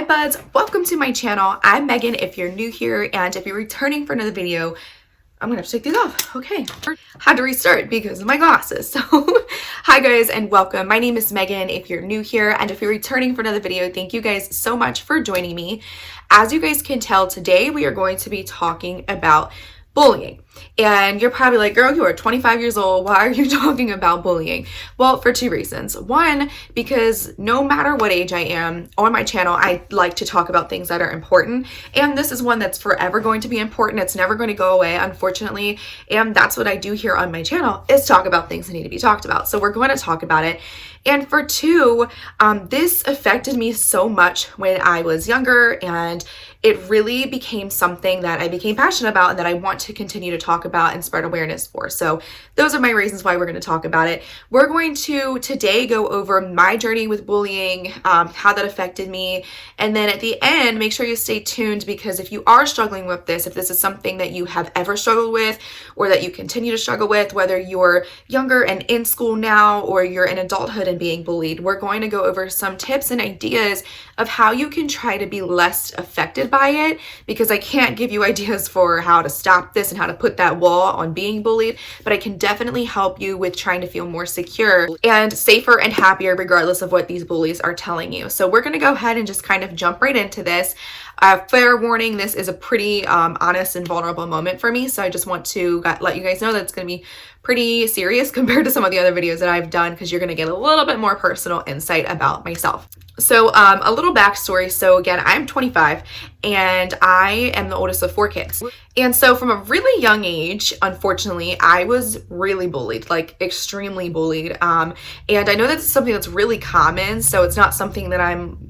buds, welcome to my channel. I'm Megan if you're new here, and if you're returning for another video, I'm gonna have to take these off. Okay, had to restart because of my glasses. So hi guys and welcome. My name is Megan if you're new here, and if you're returning for another video, thank you guys so much for joining me. As you guys can tell, today we are going to be talking about bullying. And you're probably like, girl, you are 25 years old. Why are you talking about bullying? Well, for two reasons. One, because no matter what age I am on my channel, I like to talk about things that are important. And this is one that's forever going to be important. It's never going to go away, unfortunately. And that's what I do here on my channel, is talk about things that need to be talked about. So we're going to talk about it. And for two, this affected me so much when I was younger, and it really became something that I became passionate about and that I want to continue to talk about and spread awareness for. So those are my reasons why we're going to talk about it. We're going to today go over my journey with bullying, how that affected me, and then at the end, make sure you stay tuned, because if you are struggling with this, if this is something that you have ever struggled with or that you continue to struggle with, whether you're younger and in school now or you're in adulthood and being bullied, we're going to go over some tips and ideas of how you can try to be less affected by it, because I can't give you ideas for how to stop this and how to put that wall on being bullied, but I can definitely help you with trying to feel more secure and safer and happier regardless of what these bullies are telling you. So we're going to go ahead and just kind of jump right into this. Fair warning, this is a pretty honest and vulnerable moment for me, so I just want to let you guys know that it's going to be pretty serious compared to some of the other videos that I've done, because you're going to get a little bit more personal insight about myself. So a little backstory. So again, I'm 25 and I am the oldest of 4 kids. And so from a really young age, unfortunately, I was really bullied, like extremely bullied. And I know that's something that's really common. So it's not something that I'm,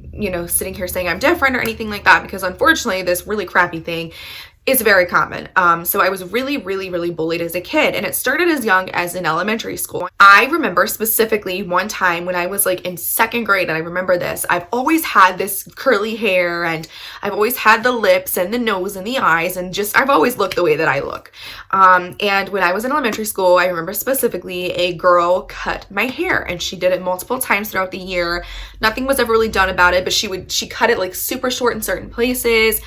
sitting here saying I'm different or anything like that, because unfortunately this really crappy thing is very common. So I was really bullied as a kid, and it started as young as in elementary school. I remember specifically one time when I was like in 2nd grade, and I remember this, I've always had this curly hair, and I've always had the lips and the nose and the eyes, and just I've always looked the way that I look. And when I was in elementary school, I remember specifically a girl cut my hair, and she did it multiple times throughout the year. Nothing was ever really done about it, but she cut it like super short in certain places,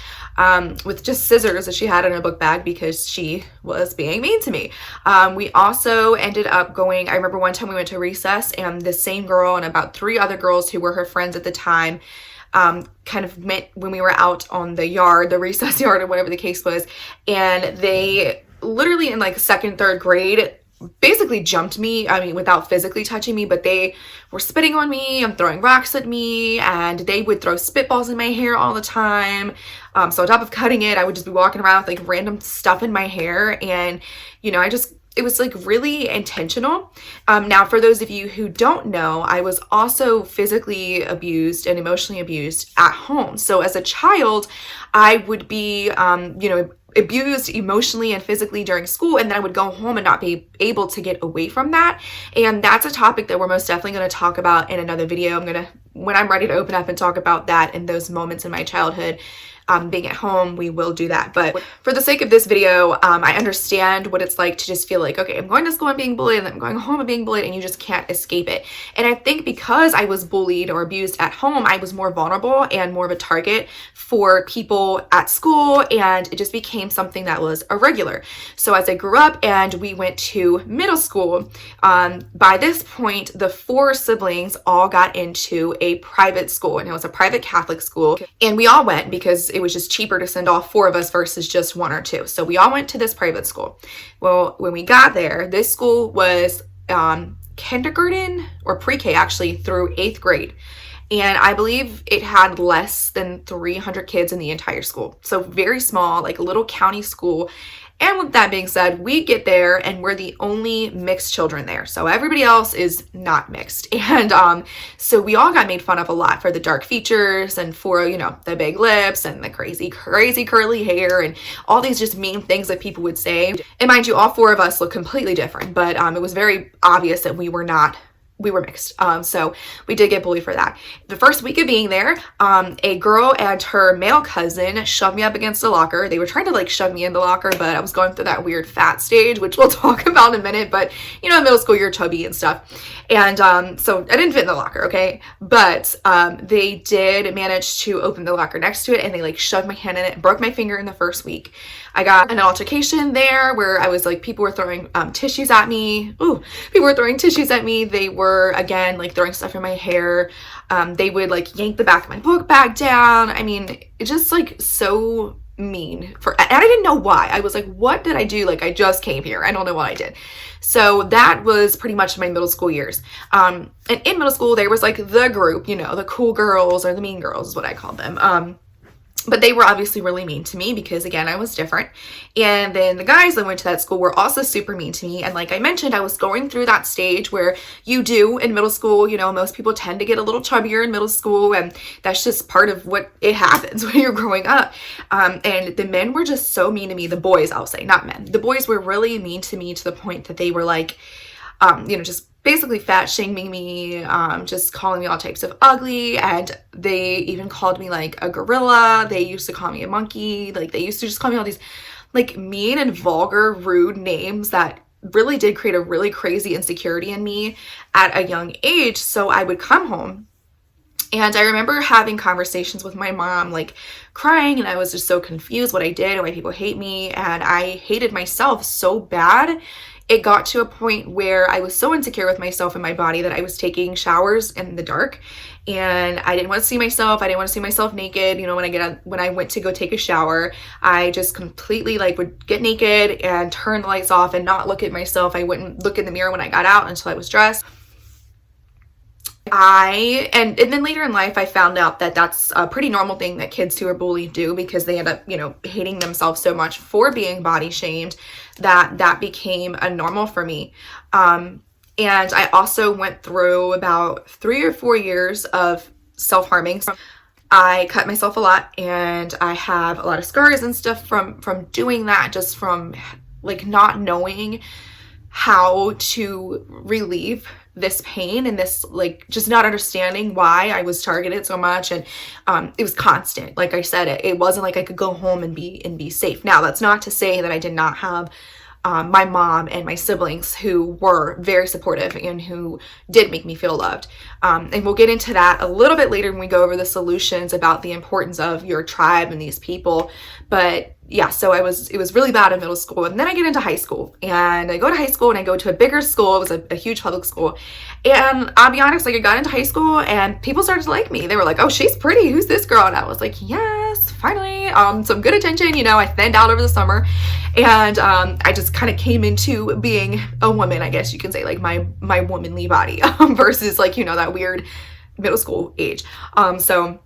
with just scissors that she had in her book bag, because she was being mean to me. We also ended up going, I remember one time we went to recess, and the same girl and about 3 other girls who were her friends at the time kind of met when we were out on the yard, the recess yard or whatever the case was, and they literally in like 2nd, 3rd grade basically jumped me, without physically touching me, but they were spitting on me and throwing rocks at me, and they would throw spitballs in my hair all the time. So on top of cutting it, I would just be walking around with like random stuff in my hair, and it was like really intentional. Now, for those of you who don't know, I was also physically abused and emotionally abused at home. So as a child, I would be, abused emotionally and physically during school, and then I would go home and not be able to get away from that. And that's a topic that we're most definitely going to talk about in another video. When I'm ready to open up and talk about that and those moments in my childhood, being at home, we will do that. But for the sake of this video, I understand what it's like to just feel like, okay, I'm going to school and being bullied, and then I'm going home and being bullied, and you just can't escape it. And I think because I was bullied or abused at home, I was more vulnerable and more of a target for people at school, and it just became something that was irregular. So as I grew up and we went to middle school, by this point, the 4 siblings all got into a private school, and it was a private Catholic school, and we all went because it was just cheaper to send all 4 of us versus just 1 or 2. So we all went to this private school. Well, when we got there, this school was kindergarten or pre-K actually through 8th grade. And I believe it had less than 300 kids in the entire school. So very small, like a little county school. And with that being said, we get there and we're the only mixed children there. So everybody else is not mixed. And so we all got made fun of a lot for the dark features and for, the big lips and the crazy curly hair and all these just mean things that people would say. And mind you, all 4 of us look completely different, but it was very obvious that we were not we were mixed. So we did get bullied for that. The first week of being there, a girl and her male cousin shoved me up against the locker. They were trying to like shove me in the locker, but I was going through that weird fat stage, which we'll talk about in a minute. But you know, in middle school, you're chubby and stuff. And so I didn't fit in the locker, okay? But they did manage to open the locker next to it, and they like shoved my hand in it and broke my finger in the first week. I got an altercation there where I was like, people were throwing tissues at me. Ooh, people were throwing tissues at me. They were, again, like throwing stuff in my hair. They would like yank the back of my book bag down. I mean, it's just like so mean. And I didn't know why. I was like, what did I do? Like, I just came here. I don't know what I did. So that was pretty much my middle school years. And in middle school, there was like the group, you know, the cool girls or the mean girls is what I called them. But they were obviously really mean to me because, again, I was different. And then the guys that went to that school were also super mean to me. And like I mentioned, I was going through that stage where you do in middle school, you know, most people tend to get a little chubbier in middle school. And that's just part of what it happens when you're growing up. And the men were just so mean to me. The boys, I'll say, not men. The boys were really mean to me to the point that they were like, you know, just basically fat shaming me, just calling me all types of ugly. And they even called me like a gorilla. They used to call me a monkey. Like they used to just call me all these like mean and vulgar, rude names that really did create a really crazy insecurity in me at a young age. So I would come home, and I remember having conversations with my mom, like crying, and I was just so confused what I did and why people hate me. And I hated myself so bad. It got to a point where I was so insecure with myself and my body that I was taking showers in the dark, and I didn't want to see myself. I didn't want to see myself naked. You know, when I went to go take a shower, I just completely like would get naked and turn the lights off and not look at myself. I wouldn't look in the mirror when I got out until I was dressed. And then later in life, I found out that that's a pretty normal thing that kids who are bullied do, because they end up, you know, hating themselves so much for being body shamed that became a normal for me. And I also went through about 3 or 4 years of self-harming. I cut myself a lot, and I have a lot of scars and stuff from doing that, just from like not knowing how to relieve this pain and this like just not understanding why I was targeted so much. And it was constant. Like I said, it wasn't like I could go home and be safe. Now, that's not to say that I did not have my mom and my siblings who were very supportive and who did make me feel loved. And we'll get into that a little bit later when we go over the solutions about the importance of your tribe and these people. But yeah, so it was really bad in middle school. And then I get into high school, and I go to high school, and I go to a bigger school. It was a huge public school. And I'll be honest, like I got into high school and people started to like me. They were like, oh, she's pretty. Who's this girl? And I was like, yes, finally, some good attention. You know, I thinned out over the summer, and I just kind of came into being a woman, I guess you can say, like my womanly body versus like, you know, that weird middle school age. So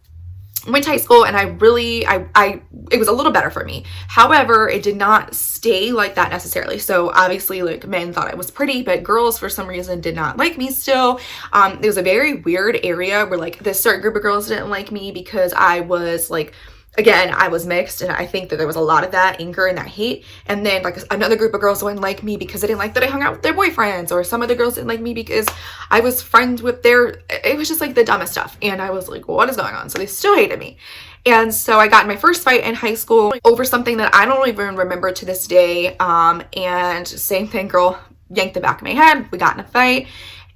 went to high school, and it was a little better for me. However, it did not stay like that necessarily. So obviously, like, men thought I was pretty, but girls for some reason did not like me still. It was a very weird area where like this certain group of girls didn't like me because I was like, again, I was mixed, and I think that there was a lot of that anger and that hate. And then like another group of girls wouldn't like me because they didn't like that I hung out with their boyfriends, or some of the girls didn't like me because I was friends with it was just like the dumbest stuff. And I was like, what is going on? So they still hated me. And so I got in my first fight in high school over something that I don't even remember to this day. And same thing, girl yanked the back of my head. We got in a fight.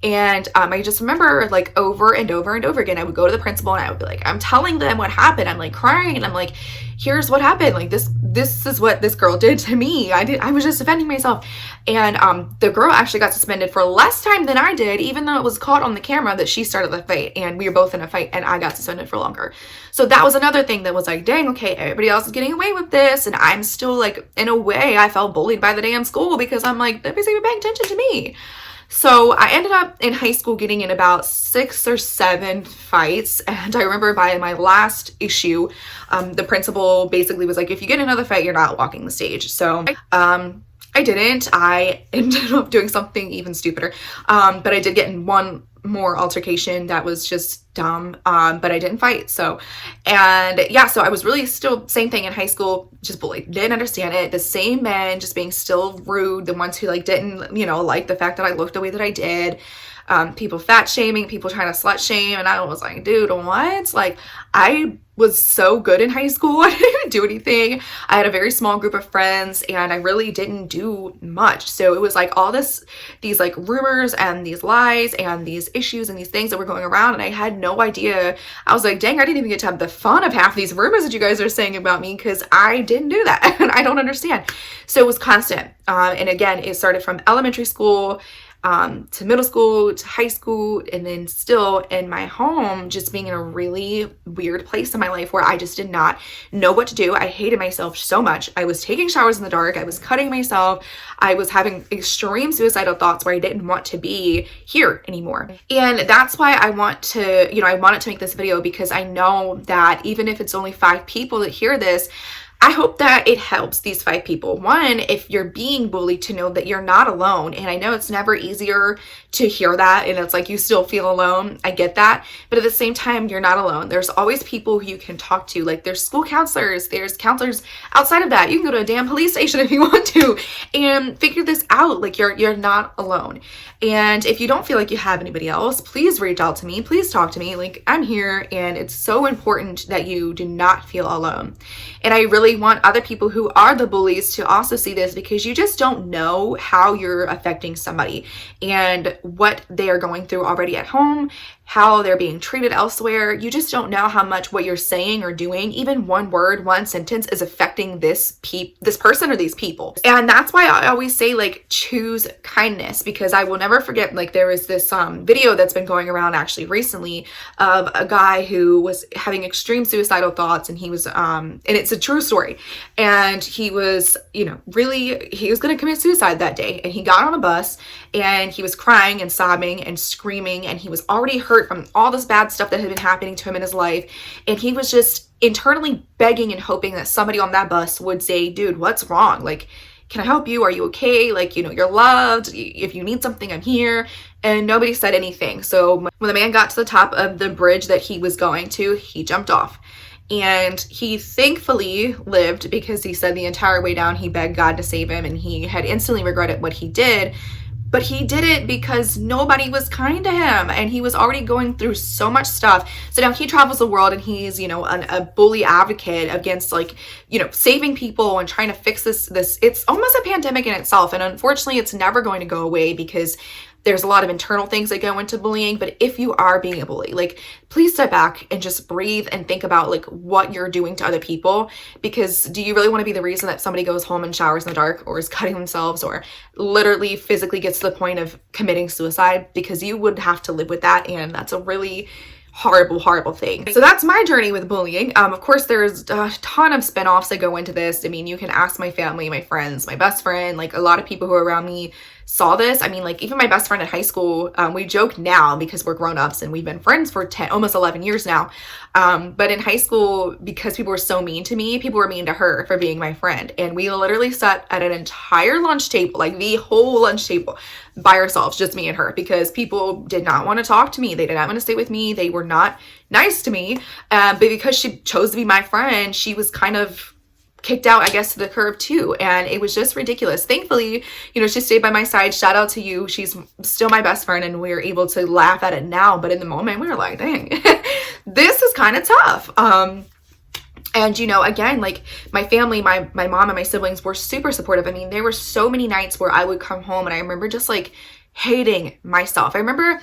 And I just remember like over and over and over again, I would go to the principal and I would be like, I'm telling them what happened. I'm like crying, and I'm like, here's what happened. Like this is what this girl did to me. I was just defending myself. And the girl actually got suspended for less time than I did, even though it was caught on the camera that she started the fight, and we were both in a fight, and I got suspended for longer. So that was another thing that was like, dang, okay, everybody else is getting away with this, and I'm still like, in a way, I felt bullied by the damn school because I'm like, nobody's even paying attention to me. So I ended up in high school getting in about 6 or 7 fights. And I remember by my last issue, the principal basically was like, if you get another fight, you're not walking the stage. So I didn't. I ended up doing something even stupider. But I did get in one more altercation that was just dumb. But I didn't fight. So, and yeah, so I was really still same thing in high school, just bullied. Didn't understand it. The same men just being still rude, the ones who like didn't, you know, like the fact that I looked the way that I did. People fat shaming, people trying to slut shame. And I was like, dude, what? Like, I was so good in high school. I didn't even do anything. I had a very small group of friends and I really didn't do much. So it was like all these like rumors and these lies and these issues and these things that were going around. And I had no idea. I was like, dang, I didn't even get to have the fun of half these rumors that you guys are saying about me because I didn't do that. And I don't understand. So it was constant. And again, it started from elementary school to middle school, to high school, and then still in my home, just being in a really weird place in my life where I just did not know what to do. I hated myself so much. I was taking showers in the dark. I was cutting myself. I was having extreme suicidal thoughts where I didn't want to be here anymore. And that's why I want to, you know, I wanted to make this video because I know that even if it's only 5 people that hear this, I hope that it helps these 5 people. One, if you're being bullied, to know that you're not alone. And I know it's never easier to hear that and it's like you still feel alone. I get that. But at the same time, you're not alone. There's always people who you can talk to. Like there's school counselors, there's counselors outside of that. You can go to a damn police station if you want to and figure this out. Like you're not alone. And if you don't feel like you have anybody else, please reach out to me. Please talk to me. Like I'm here and it's so important that you do not feel alone. And I really want other people who are the bullies to also see this because you just don't know how you're affecting somebody and what they are going through already at home, how they're being treated elsewhere. You just don't know how much what you're saying or doing, even one word, one sentence, is affecting this person or these people. And that's why I always say like choose kindness, because I will never forget, like there was this video that's been going around actually recently of a guy who was having extreme suicidal thoughts, and he was and it's a true story, and he was, you know, really, he was going to commit suicide that day, and he got on a bus and he was crying and sobbing and screaming, and he was already hurt from all this bad stuff that had been happening to him in his life, and he was just internally begging and hoping that somebody on that bus would say, dude, what's wrong? Like, can I help you? Are you okay? Like, you know, you're loved. If you need something, I'm here. And nobody said anything. So when the man got to the top of the bridge that he was going to, he jumped off. And he thankfully lived, because he said the entire way down he begged God to save him, and he had instantly regretted what he did. But he did it because nobody was kind to him, and he was already going through so much stuff. So now he travels the world, and he's, you know, a bully advocate against, like, you know, saving people and trying to fix this. It's almost a pandemic in itself. And unfortunately, it's never going to go away because there's a lot of internal things that go into bullying. But if you are being a bully, like, please step back and just breathe and think about like what you're doing to other people. Because do you really want to be the reason that somebody goes home and showers in the dark, or is cutting themselves, or literally physically gets to the point of committing suicide? Because you would have to live with that, and that's a really horrible thing. So that's my journey with bullying. Of course, there's a ton of spinoffs that go into this. I mean, you can ask my family, my friends, my best friend, like a lot of people who are around me saw this. I mean, like even my best friend in high school, we joke now because we're grown-ups and we've been friends for almost 11 years now. But in high school, because people were so mean to me, people were mean to her for being my friend. And we literally sat at an entire lunch table, like the whole lunch table, by ourselves, just me and her, because people did not want to talk to me. They did not want to stay with me. They were not nice to me. But because she chose to be my friend, she was kind of kicked out, I guess, to the curb too. And it was just ridiculous. Thankfully, you know, she stayed by my side. Shout out to you. She's still my best friend, and we're able to laugh at it now. But in the moment, we were like, dang, this is kind of tough. And, you know, again, like my family, my mom and my siblings were super supportive. I mean, there were so many nights where I would come home and I remember just like hating myself. I remember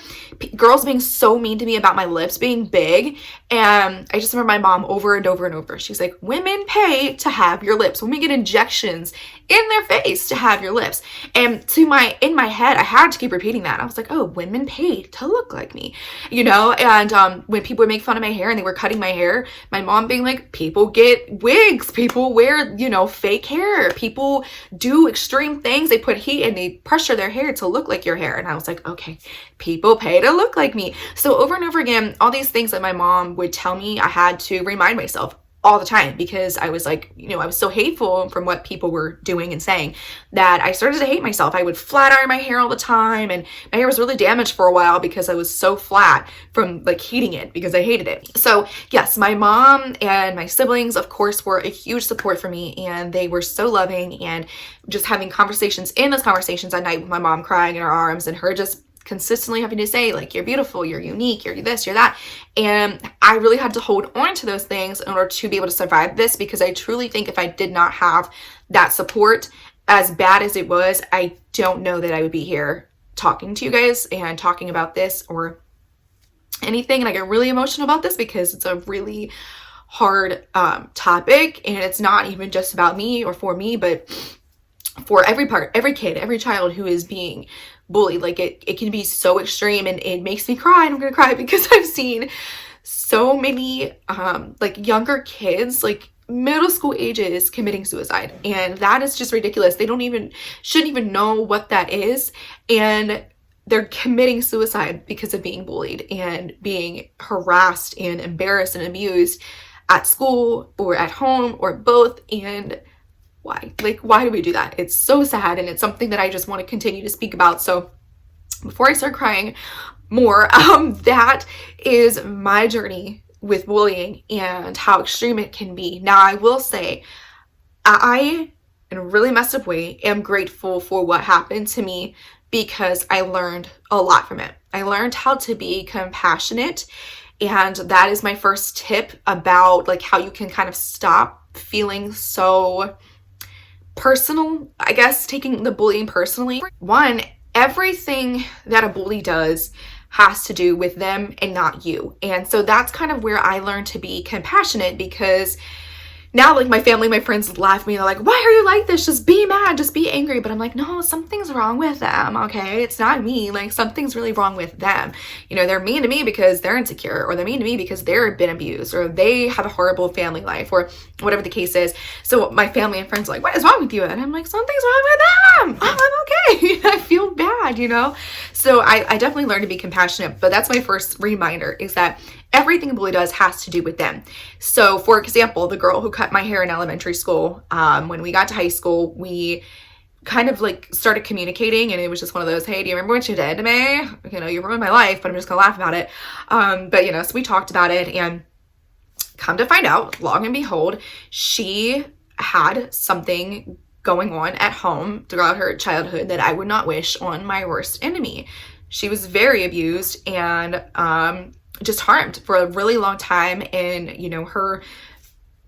girls being so mean to me about my lips being big. And I just remember my mom over and over and over. She's like, women pay to have your lips. Women get injections in their face to have your lips. And in my head, I had to keep repeating that. I was like, oh, women pay to look like me, you know? And when people would make fun of my hair and they were cutting my hair, my mom being like, people get wigs, people wear, you know, fake hair, people do extreme things. They put heat and they pressure their hair to look like your hair. And I was like, okay, people pay to look like me. So over and over again, all these things that my mom would tell me, I had to remind myself all the time because I was like, you know, I was so hateful from what people were doing and saying that I started to hate myself. I would flat iron my hair all the time, and my hair was really damaged for a while because I was so flat from like heating it because I hated it. So yes, my mom and my siblings, of course, were a huge support for me, and they were so loving, and just having conversations, in those conversations at night with my mom crying in her arms and her just consistently having to say like, you're beautiful, you're unique, you're this, you're that. And I really had to hold on to those things in order to be able to survive this, because I truly think if I did not have that support, as bad as it was, I don't know that I would be here talking to you guys and talking about this or anything. And I get really emotional about this because it's a really hard topic, and it's not even just about me or for me, but for every kid, every child who is being bullied. Like it can be so extreme, and it makes me cry, and I'm gonna cry because I've seen so many like younger kids, like middle school ages, committing suicide, and that is just ridiculous. They shouldn't even know what that is, and they're committing suicide because of being bullied and being harassed and embarrassed and abused at school or at home or both. And why? Like, why do we do that? It's so sad, and it's something that I just want to continue to speak about. So before I start crying more, that is my journey with bullying and how extreme it can be. Now, I will say, I, in a really messed up way, am grateful for what happened to me because I learned a lot from it. I learned how to be compassionate, and that is my first tip about like how you can kind of stop feeling so personal, I guess, taking the bullying personally. One, everything that a bully does has to do with them and not you. And so that's kind of where I learned to be compassionate, because now like my family, my friends laugh at me. They're like, why are you like this? Just be mad, just be angry. But I'm like, no, something's wrong with them. Okay. It's not me. Like something's really wrong with them. You know, they're mean to me because they're insecure, or they're mean to me because they've been abused, or they have a horrible family life, or whatever the case is. So my family and friends are like, what is wrong with you? And I'm like, something's wrong with them. I'm okay. I feel bad, you know? So I definitely learned to be compassionate, but that's my first reminder, is that everything a bully does has to do with them. So for example, the girl who cut my hair in elementary school, when we got to high school, we kind of like started communicating, and it was just one of those, hey, do you remember what you did to me? You know, you ruined my life, but I'm just gonna laugh about it. But you know, so we talked about it, and come to find out, long and behold, she had something going on at home throughout her childhood that I would not wish on my worst enemy. She was very abused and just harmed for a really long time in, you know, her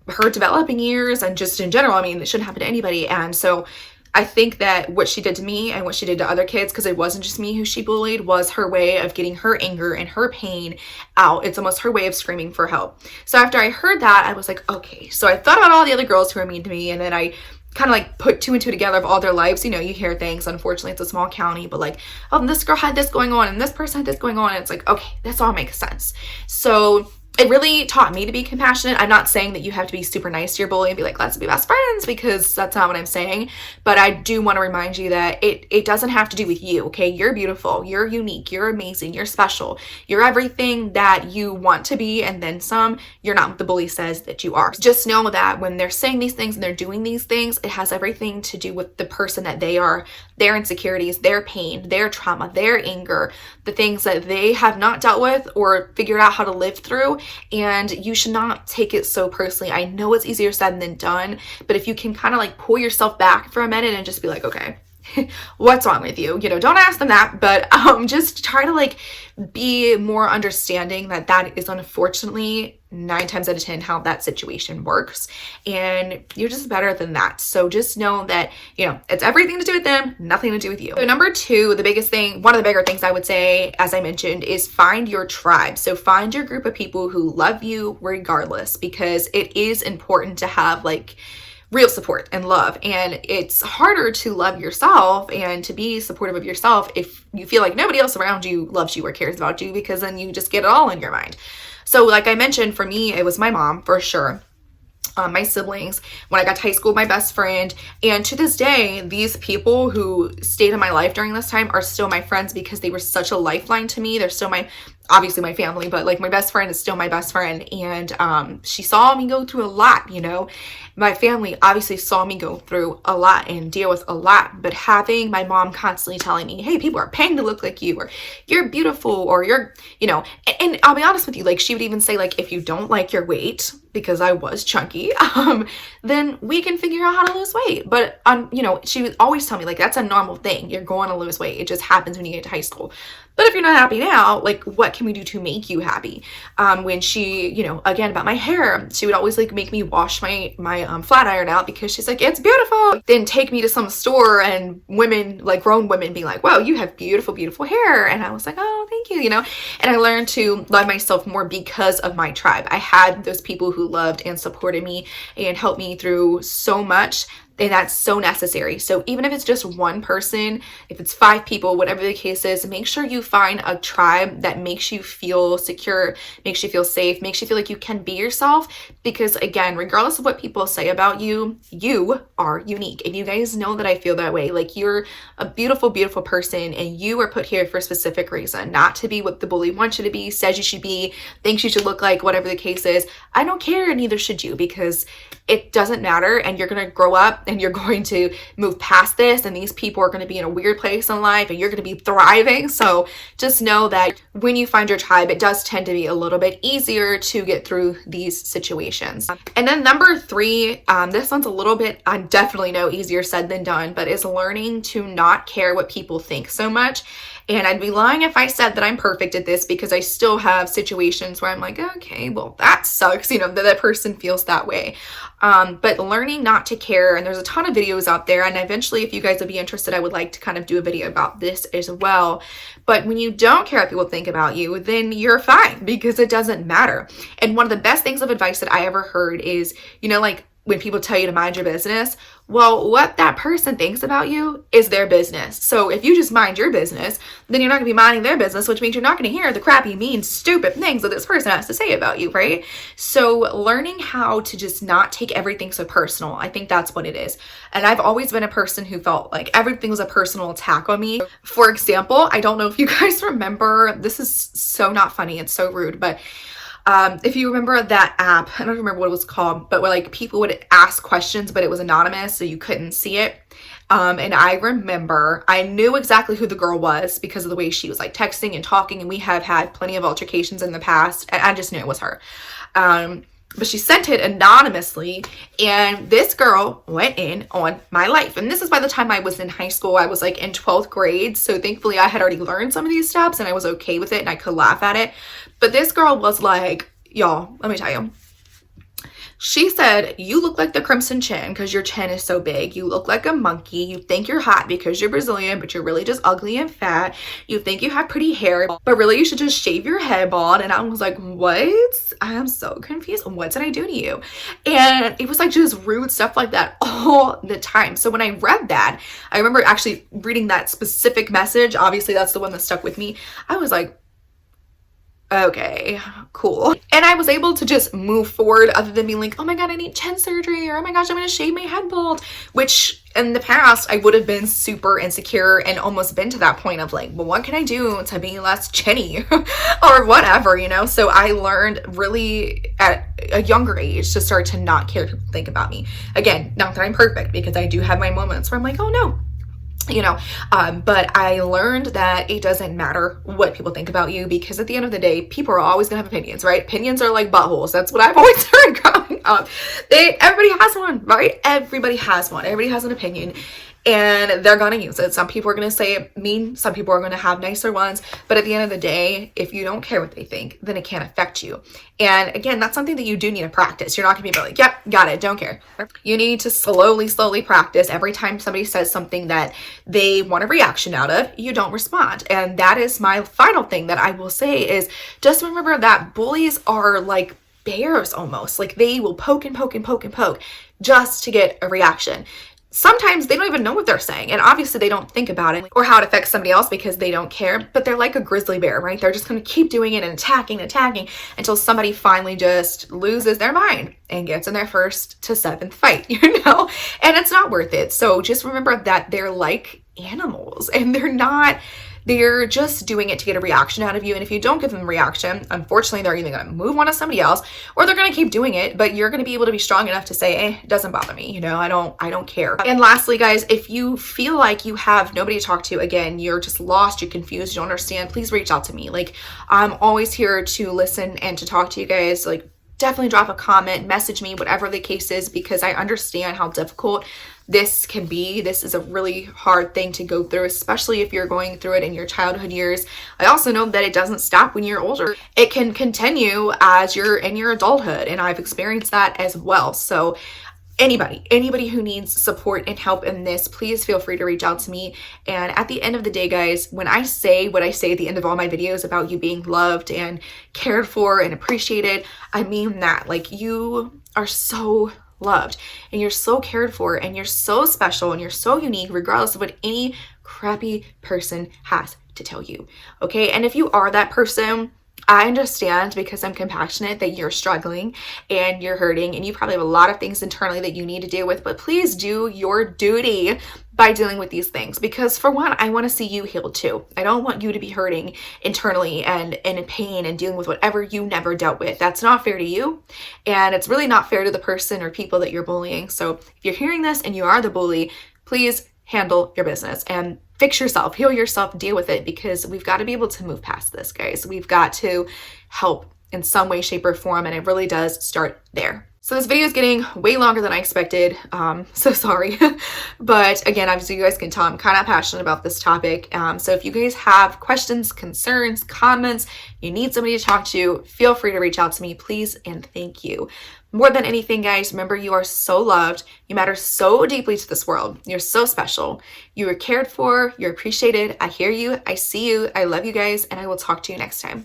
developing years, and just in general. I mean, it shouldn't happen to anybody. And so I think that what she did to me and what she did to other kids, because it wasn't just me who she bullied, was her way of getting her anger and her pain out. It's almost her way of screaming for help. So after I heard that, I was like, okay. So I thought about all the other girls who were mean to me, and then I kind of like put two and two together of all their lives. You know, you hear things, unfortunately it's a small county, but like, oh, this girl had this going on, and this person had this going on, and it's like, okay, this all makes sense. So it really taught me to be compassionate. I'm not saying that you have to be super nice to your bully and be like, let's be best friends, because that's not what I'm saying. But I do want to remind you that it doesn't have to do with you, okay? You're beautiful, you're unique, you're amazing, you're special, you're everything that you want to be, and then some. You're not what the bully says that you are. Just know that when they're saying these things and they're doing these things, it has everything to do with the person that they are, their insecurities, their pain, their trauma, their anger, the things that they have not dealt with or figured out how to live through. And you should not take it so personally. I know it's easier said than done, but if you can kind of like pull yourself back for a minute and just be like, okay, what's wrong with you? You know, don't ask them that, but just try to like be more understanding that that is unfortunately 9 times out of 10 how that situation works, and you're just better than that. So just know that, you know, it's everything to do with them, nothing to do with you. So number 2, the biggest thing, one of the bigger things I would say, as I mentioned, is find your tribe. So find your group of people who love you regardless, because it is important to have like real support and love. And it's harder to love yourself and to be supportive of yourself if you feel like nobody else around you loves you or cares about you, because then you just get it all in your mind. So like I mentioned, for me, it was my mom for sure. My siblings, when I got to high school, my best friend, and to this day, these people who stayed in my life during this time are still my friends, because they were such a lifeline to me. They're still my obviously my family, but like my best friend is still my best friend. And she saw me go through a lot, you know. My family obviously saw me go through a lot and deal with a lot, but having my mom constantly telling me, hey, people are paying to look like you, or you're beautiful, or you're, you know, and I'll be honest with you, like she would even say, like, if you don't like your weight, because I was chunky, then we can figure out how to lose weight. But you know, she would always tell me, like, that's a normal thing. You're going to lose weight. It just happens when you get to high school. But if you're not happy now, like, what can we do to make you happy? When she, you know, again, about my hair, she would always like make me wash my flat iron out because she's like, it's beautiful. Then take me to some store and women, like grown women, being like, wow, you have beautiful, beautiful hair. And I was like, oh, thank you, you know. And I learned to love myself more because of my tribe. I had those people who loved and supported me and helped me through so much. And that's so necessary. So even if it's just one person, if it's 5 people, whatever the case is, make sure you find a tribe that makes you feel secure, makes you feel safe, makes you feel like you can be yourself. Because again, regardless of what people say about you, you are unique. And you guys know that I feel that way. Like, you're a beautiful, beautiful person, and you are put here for a specific reason, not to be what the bully wants you to be, says you should be, thinks you should look like, whatever the case is. I don't care, and neither should you, because it doesn't matter, and you're going to grow up and you're going to move past this, and these people are going to be in a weird place in life and you're going to be thriving. So just know that when you find your tribe, it does tend to be a little bit easier to get through these situations. And then number 3, this one's a little bit, I definitely know easier said than done, but is learning to not care what people think so much. And I'd be lying if I said that I'm perfect at this, because I still have situations where I'm like, okay, well, that sucks, you know, that person feels that way. But learning not to care, and there's a ton of videos out there, and eventually, if you guys would be interested, I would like to kind of do a video about this as well. But when you don't care what people think about you, then you're fine, because it doesn't matter. And one of the best things of advice that I ever heard is, you know, like when people tell you to mind your business, well, what that person thinks about you is their business. So if you just mind your business, then you're not gonna be minding their business, which means you're not gonna hear the crappy, mean, stupid things that this person has to say about you, right? So learning how to just not take everything so personal, I think that's what it is. And I've always been a person who felt like everything was a personal attack on me. For example, I don't know if you guys remember, this is so not funny, it's so rude, but if you remember that app, I don't remember what it was called, but where like people would ask questions, but it was anonymous, so you couldn't see it. And I remember, I knew exactly who the girl was because of the way she was like texting and talking, and we have had plenty of altercations in the past, and I just knew it was her. But she sent it anonymously, and this girl went in on my life. And this is by the time I was in high school. I was like in 12th grade. So thankfully I had already learned some of these steps and I was okay with it and I could laugh at it. But this girl was like, y'all, let me tell you. She said, you look like the Crimson Chin because your chin is so big. You look like a monkey. You think you're hot because you're Brazilian, but you're really just ugly and fat. You think you have pretty hair, but really you should just shave your head bald. And I was like, what? I am so confused. What did I do to you? And it was like just rude stuff like that all the time. So when I read that, I remember actually reading that specific message. Obviously, that's the one that stuck with me. I was like, okay, cool. And I was able to just move forward other than being like, oh my God, I need chin surgery, or oh my gosh, I'm gonna shave my head bald, which in the past I would have been super insecure and almost been to that point of like, well, what can I do to be less chinny or whatever, you know? So I learned really at a younger age to start to not care what people think about me. Again, not that I'm perfect, because I do have my moments where I'm like, oh no, you know, but I learned that it doesn't matter what people think about you, because at the end of the day, people are always gonna have opinions, right? Opinions are like buttholes. That's what I've always heard growing up. Everybody has one, right? Everybody has one. Everybody has an opinion, and they're gonna use it. Some people are gonna say it mean, some people are gonna have nicer ones, but at the end of the day, if you don't care what they think, then it can't affect you. And again, that's something that you do need to practice. You're not gonna be like, yep, got it, don't care. You need to slowly practice. Every time somebody says something that they want a reaction out of, you don't respond. And that is my final thing that I will say is just remember that bullies are like bears almost. Like they will poke and poke and poke and poke just to get a reaction. Sometimes they don't even know what they're saying, and obviously they don't think about it or how it affects somebody else because they don't care, but they're like a grizzly bear, right? They're just going to keep doing it and attacking until somebody finally just loses their mind and gets in their 1st to 7th fight, you know? And it's not worth it. So just remember that they're like animals, and they're not They're just doing it to get a reaction out of you. And if you don't give them a reaction, unfortunately, they're either going to move on to somebody else or they're going to keep doing it, but you're going to be able to be strong enough to say, it doesn't bother me. I don't care. And lastly, guys, if you feel like you have nobody to talk to, again, you're just lost, you're confused, you don't understand, please reach out to me. Like, I'm always here to listen and to talk to you guys. Like, definitely drop a comment, message me, whatever the case is, because I understand how difficult this can be. This is a really hard thing to go through, especially if you're going through it in your childhood years. I also know that it doesn't stop when you're older. It can continue as you're in your adulthood, and I've experienced that as well. So anybody who needs support and help in this, please feel free to reach out to me. And at the end of the day, guys, when I say what I say at the end of all my videos about you being loved and cared for and appreciated, I mean that. Like, you are so loved and you're so cared for and you're so special and you're so unique, regardless of what any crappy person has to tell you. Okay? And if you are that person, I understand, because I'm compassionate, that you're struggling and you're hurting and you probably have a lot of things internally that you need to deal with, but please do your duty by dealing with these things, because for one, I want to see you healed too. I don't want you to be hurting internally and in pain and dealing with whatever you never dealt with. That's not fair to you, and it's really not fair to the person or people that you're bullying. So if you're hearing this and you are the bully, please handle your business and fix yourself, heal yourself, deal with it, because we've got to be able to move past this, guys. We've got to help in some way, shape, or form, and it really does start there. So this video is getting way longer than I expected. So sorry. But again, obviously you guys can tell I'm kind of passionate about this topic. So if you guys have questions, concerns, comments, you need somebody to talk to, feel free to reach out to me, please, and thank you. More than anything, guys, remember, you are so loved. You matter so deeply to this world. You're so special. You are cared for. You're appreciated. I hear you. I see you. I love you guys, and I will talk to you next time.